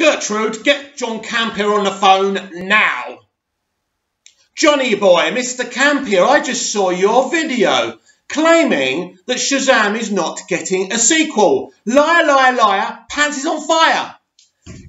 Gertrude, get John Campea on the phone now. Johnny boy, Mr. Campea, I just saw your video claiming that Shazam is not getting a sequel. Liar, liar, liar, pants is on fire.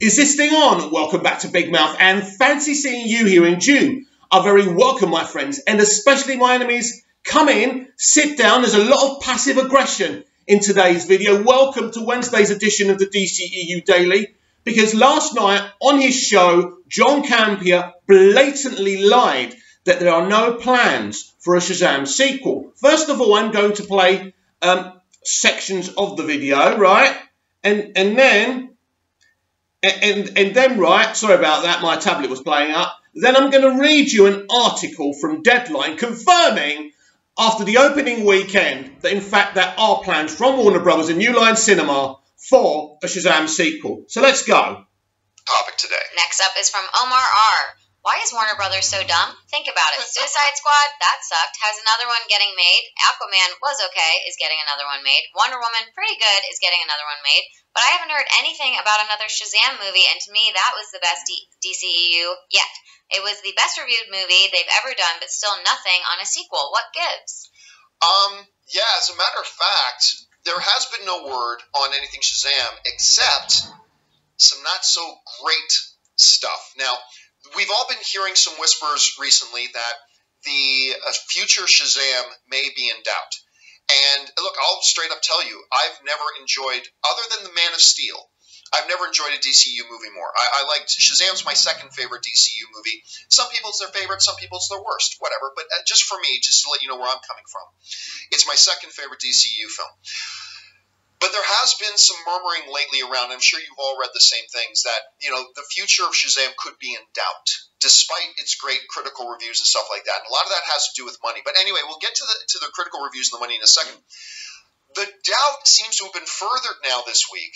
Is this thing on? Welcome back to Big Mouth, and fancy seeing you here in June. Are very welcome, my friends, and especially my enemies. Come in, sit down. There's a lot of passive aggression in today's video. Welcome to Wednesday's edition of the DCEU Daily, because last night on his show, John Campea blatantly lied that there are no plans for a Shazam sequel. First of all, I'm going to play sections of the video, right? And then, right, sorry about that, my tablet was playing up. Then I'm going to read you an article from Deadline confirming after the opening weekend that in fact there are plans from Warner Brothers and New Line Cinema for a Shazam sequel. So let's go. Topic today. Next up is from Omar R. Why is Warner Brothers so dumb? Think about it. Suicide Squad, that sucked, has another one getting made. Aquaman was okay, is getting another one made. Wonder Woman, pretty good, is getting another one made. But I haven't heard anything about another Shazam movie, and to me that was the best DCEU yet. It was the best reviewed movie they've ever done, but still nothing on a sequel. What gives? Yeah, as a matter of fact, there has been no word on anything Shazam except some not so great stuff. Now, we've all been hearing some whispers recently that the future Shazam may be in doubt. And look, I'll straight up tell you, I've never enjoyed, other than the Man of Steel, I've never enjoyed a DCU movie more. I liked Shazam's my second favorite DCU movie. Some people it's their favorite, some people it's their worst, whatever. But just for me, just to let you know where I'm coming from, it's my second favorite DCU film. But there has been some murmuring lately around, I'm sure you've all read the same things, that, you know, the future of Shazam could be in doubt, despite its great critical reviews and stuff like that. And a lot of that has to do with money. But anyway, we'll get to the critical reviews and the money in a second. The doubt seems to have been furthered now this week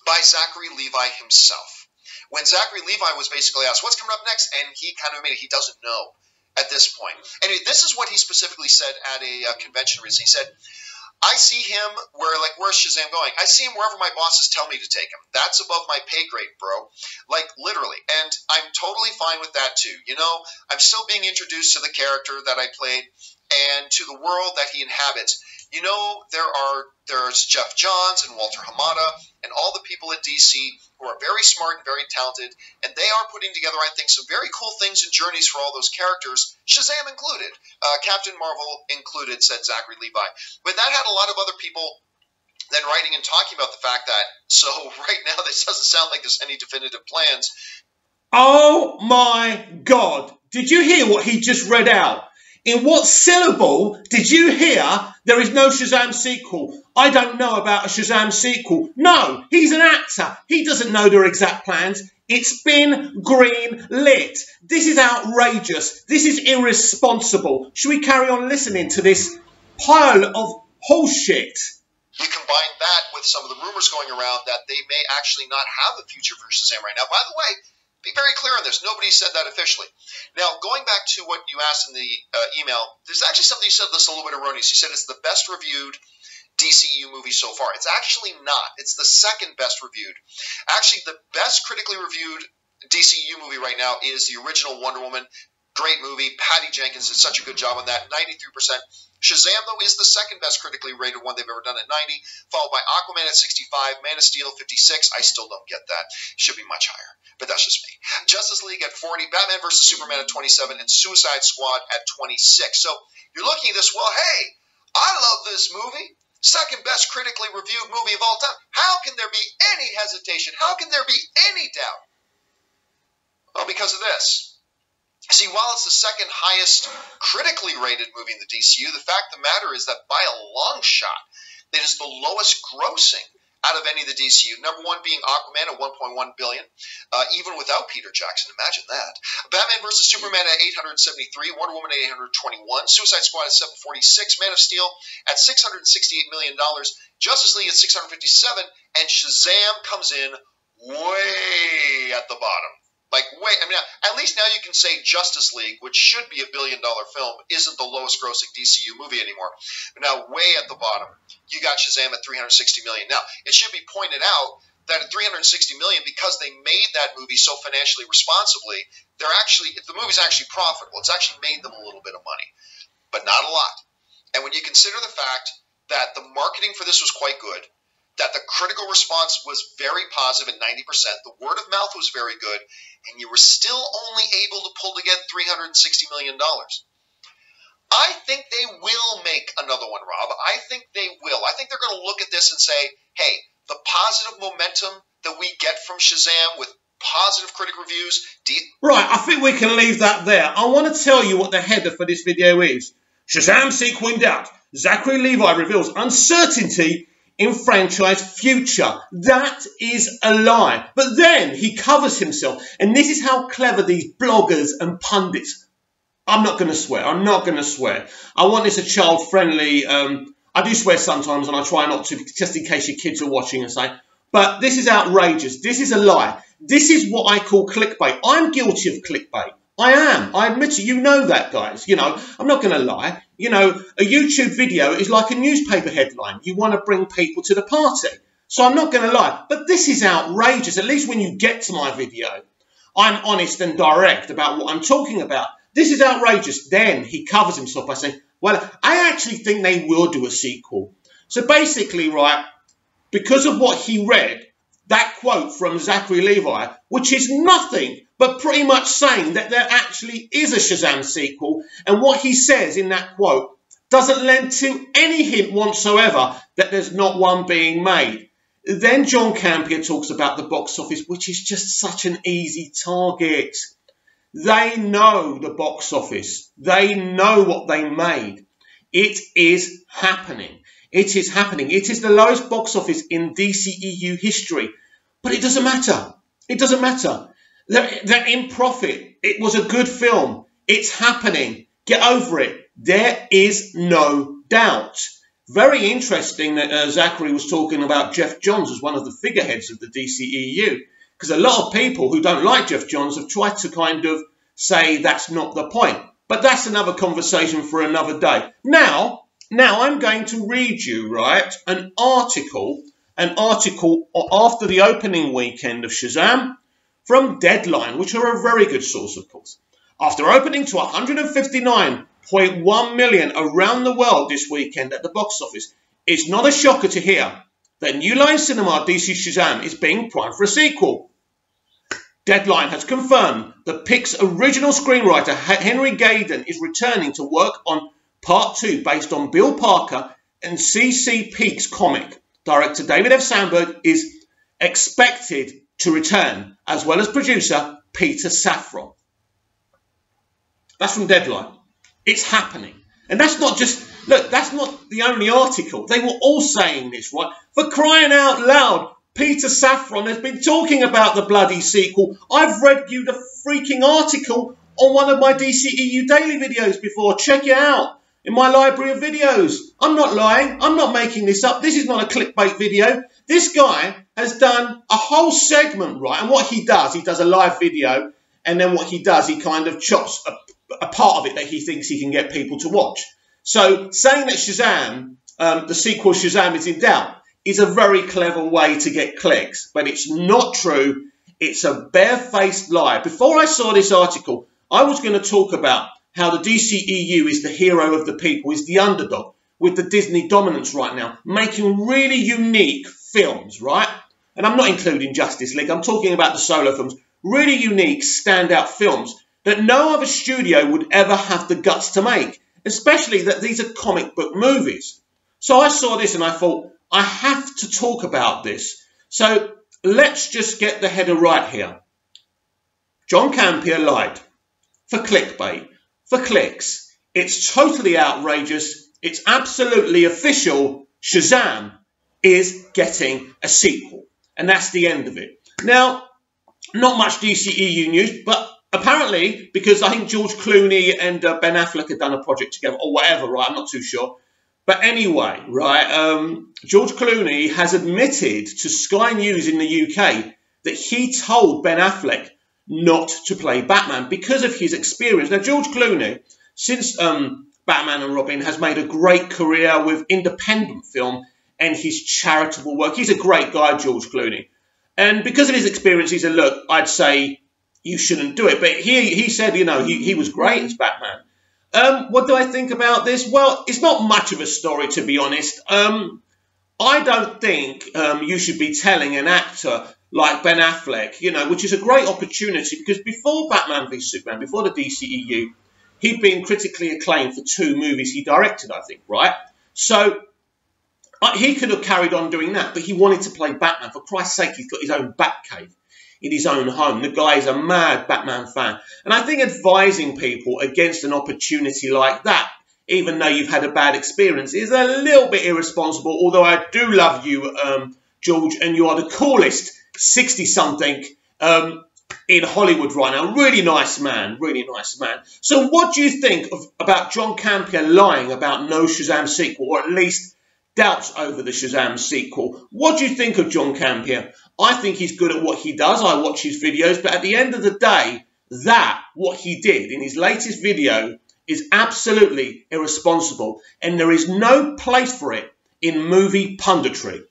by Zachary Levi himself. When Zachary Levi was basically asked, what's coming up next? And he kind of admitted he doesn't know at this point. Anyway, this is what he specifically said at a convention recently. He said, I see him where's Shazam going? I see him wherever my bosses tell me to take him. That's above my pay grade, bro. Like, literally. And I'm totally fine with that, too. You know, I'm still being introduced to the character that I played and to the world that he inhabits. You know, there's Jeff Johns and Walter Hamada and all the people at DC who are very smart and very talented, and they are putting together, I think, some very cool things and journeys for all those characters, Shazam included, Captain Marvel included, said Zachary Levi. But that had a lot of other people then writing and talking about the fact that, so right now this doesn't sound like there's any definitive plans. Oh my God, did you hear what he just read out? In what syllable did you hear there is no Shazam sequel? I don't know about a Shazam sequel. No, he's an actor. He doesn't know their exact plans. It's been green lit. This is outrageous. This is irresponsible. Should we carry on listening to this pile of bullshit? You combine that with some of the rumors going around that they may actually not have a future for Shazam right now. By the way, be very clear on this. Nobody said that officially. Now, going back to what you asked in the email, there's actually something you said that's a little bit erroneous. You said it's the best reviewed DCEU movie so far. It's actually not. It's the second best reviewed. Actually, the best critically reviewed DCEU movie right now is the original Wonder Woman. Great movie. Patty Jenkins did such a good job on that. 93%. Shazam, though, is the second best critically rated one they've ever done at 90, followed by Aquaman at 65, Man of Steel 56. I still don't get that. Should be much higher, but that's just me. Justice League at 40, Batman vs. Superman at 27, and Suicide Squad at 26. So you're looking at this, well, hey, I love this movie. Second best critically reviewed movie of all time. How can there be any hesitation? How can there be any doubt? Well, because of this. See, while it's the second highest critically rated movie in the DCU, the fact of the matter is that by a long shot, it is the lowest grossing out of any of the DCU. Number one being Aquaman at $1.1 billion, even without Peter Jackson. Imagine that. Batman vs. Superman at $873, Wonder Woman at $821, Suicide Squad at $746, Man of Steel at $668 million, Justice League at $657, and Shazam comes in way at the bottom. Like, wait, I mean, at least now you can say Justice League, which should be $1 billion film, isn't the lowest grossing DCU movie anymore. But now, way at the bottom, you got Shazam at $360 million. Now, it should be pointed out that at $360 million, because they made that movie so financially responsibly, the movie's actually profitable. It's actually made them a little bit of money, but not a lot. And when you consider the fact that the marketing for this was quite good, that the critical response was very positive at 90%, the word of mouth was very good, and you were still only able to pull together $360 million. I think they will make another one, Rob. I think they will. I think they're going to look at this and say, hey, the positive momentum that we get from Shazam with positive critic reviews. Right, I think we can leave that there. I want to tell you what the header for this video is. Shazam sequel in doubt. Zachary Levi reveals uncertainty in franchise future. That is a lie. But then he covers himself. And this is how clever these bloggers and pundits. I'm not going to swear. I'm not going to swear. I want this a child-friendly... I do swear sometimes, and I try not to, just in case your kids are watching and say, but this is outrageous. This is a lie. This is what I call clickbait. I'm guilty of clickbait. I am. I admit it. You know that, guys. You know, I'm not going to lie. You know, a YouTube video is like a newspaper headline. You want to bring people to the party. So I'm not going to lie. But this is outrageous. At least when you get to my video, I'm honest and direct about what I'm talking about. This is outrageous. Then he covers himself by saying, well, I actually think they will do a sequel. So basically, right, because of what he read, that quote from Zachary Levi, which is nothing but pretty much saying that there actually is a Shazam sequel, and what he says in that quote doesn't lend to any hint whatsoever that there's not one being made. Then John Campea talks about the box office, which is just such an easy target. They know the box office. They know what they made. It is happening. It is happening. It is the lowest box office in DCEU history. But it doesn't matter. It doesn't matter. They're in profit. It was a good film. It's happening. Get over it. There is no doubt. Very interesting that Zachary was talking about Jeff Johns as one of the figureheads of the DCEU. Because a lot of people who don't like Jeff Johns have tried to kind of say that's not the point. But that's another conversation for another day. Now I'm going to read you, right, an article after the opening weekend of Shazam from Deadline, which are a very good source, of course. After opening to 159.1 million around the world this weekend at the box office, it's not a shocker to hear that New Line Cinema DC Shazam is being primed for a sequel. Deadline has confirmed that Pic's original screenwriter Henry Gayden is returning to work on Part 2 based on Bill Parker and C.C. Peake's comic. Director David F. Sandberg is expected to return, as well as producer Peter Safran. That's from Deadline. It's happening. And that's not just, look, that's not the only article. They were all saying this, right? For crying out loud, Peter Safran has been talking about the bloody sequel. I've read you the freaking article on one of my DCEU daily videos before. Check it out in my library of videos. I'm not lying. I'm not making this up. This is not a clickbait video. This guy has done a whole segment, right? And what he does a live video, and then what he does, he kind of chops a part of it that he thinks he can get people to watch. So saying that Shazam, the sequel Shazam is in doubt, is a very clever way to get clicks. But it's not true. It's a barefaced lie. Before I saw this article, I was going to talk about how the DCEU is the hero of the people, is the underdog, with the Disney dominance right now, making really unique films, right? And I'm not including Justice League. I'm talking about the solo films. Really unique, standout films that no other studio would ever have the guts to make, especially that these are comic book movies. So I saw this and I thought, I have to talk about this. So let's just get the header right here. John Campea lied. For clickbait. For clicks. It's totally outrageous. It's absolutely official. Shazam is getting a sequel. And that's the end of it. Now, not much DCEU news, but apparently, because I think George Clooney and Ben Affleck had done a project together, or whatever, right? I'm not too sure. But anyway, right, George Clooney has admitted to Sky News in the UK that he told Ben Affleck not to play Batman because of his experience. Now, George Clooney, since Batman and Robin, has made a great career with independent film and his charitable work. He's a great guy, George Clooney. And because of his experience, he said, look, I'd say you shouldn't do it. But he said, you know, he was great as Batman. What do I think about this? Well, it's not much of a story, to be honest. I don't think you should be telling an actor like Ben Affleck, you know, which is a great opportunity, because before Batman v Superman, before the DCEU, he'd been critically acclaimed for 2 movies he directed, I think, right? So he could have carried on doing that, but he wanted to play Batman. For Christ's sake, he's got his own Batcave in his own home. The guy is a mad Batman fan. And I think advising people against an opportunity like that, even though you've had a bad experience, is a little bit irresponsible, although I do love you, George, and you are the coolest 60-something in Hollywood right now. Really nice man, really nice man. So what do you think about John Campea lying about no Shazam sequel, or at least doubts over the Shazam sequel? What do you think of John Campea? I think he's good at what he does. I watch his videos, but at the end of the day, what he did in his latest video is absolutely irresponsible, and there is no place for it in movie punditry.